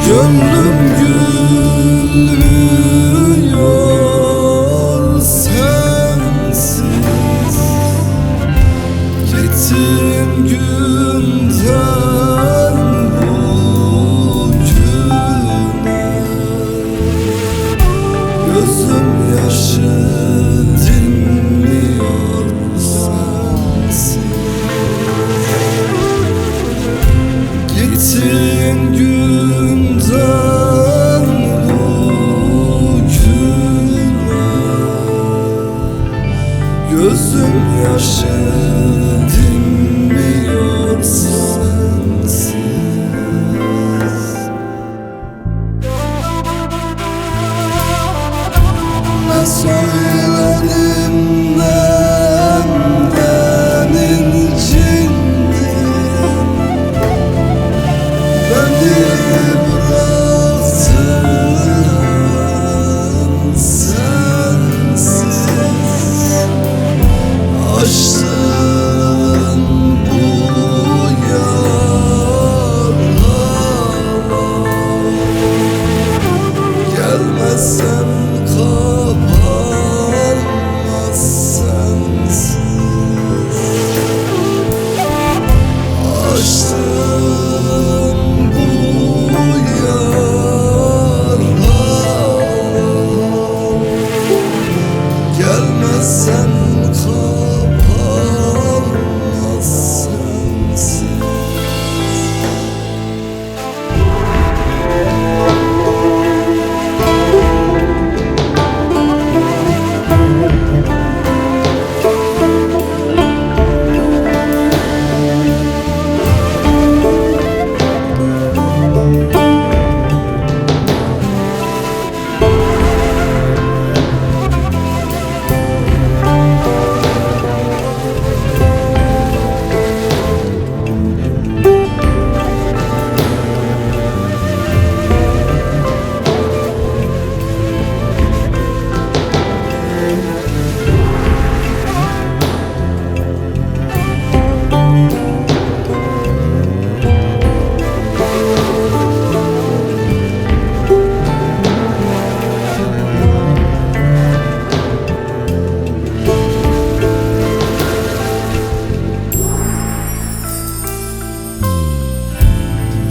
Gönlüm gülmüyor sensiz. Gittiğin günden bugüne gözüm yaşı dinmiyor sensiz. Gittiğin günden bugüne gözüm yaşı dinmiyor sensiz. Ne söyledim benden incindim, beni bıraktın sensiz. Açtın bu yaralar, gelmezsen kapanmaz sensiz. Açtın bu yaralar, gelmezsen kapanmaz sensiz.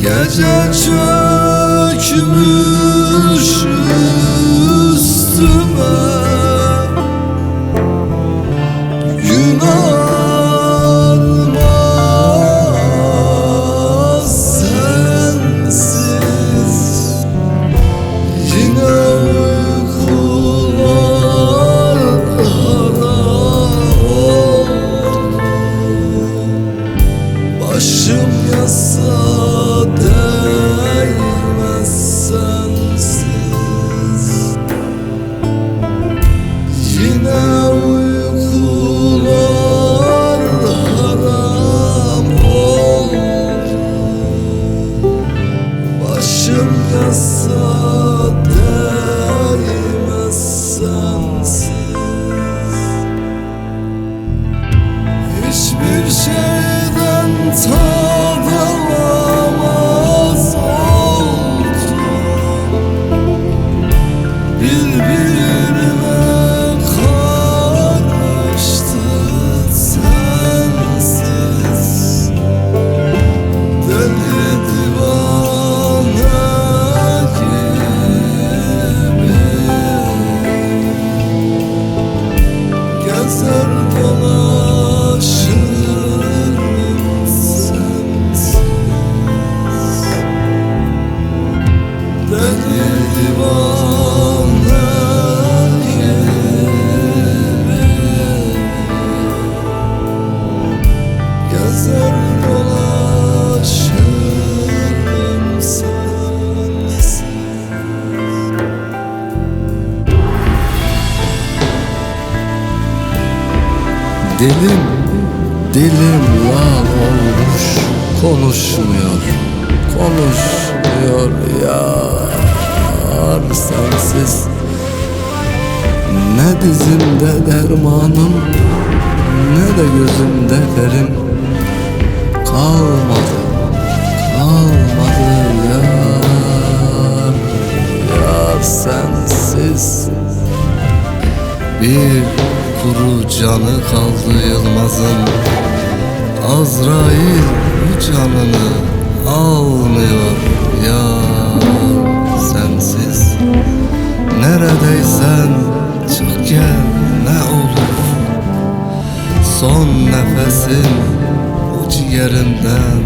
Gece çökmüş üstüme, gün ağarmaz sensiz. Yine uykular haram oldu, başım yasa değmez sensiz. Yine uykular haram oldu, başım yasa değmez sensiz. Hiçbir şeyden tad alamaz oldum, birbirine karıştı sensiz. Deli divane gibi gezer dolaşırım sensiz. Deli divane gibi gezer dolaşırım sensiz. Dilim lal olmuş, konuşmuyor yar sensiz. Ne dizimde dermanım, ne de gözümde ferim. kalmadı, kalmadı yar. Yar sensiz bir kuru canı kaldı Yılmaz'ın. Azrail bu canını almıyor yar sensiz. Neredeysen çık gel ne olur. Son nefesin o ciğerimden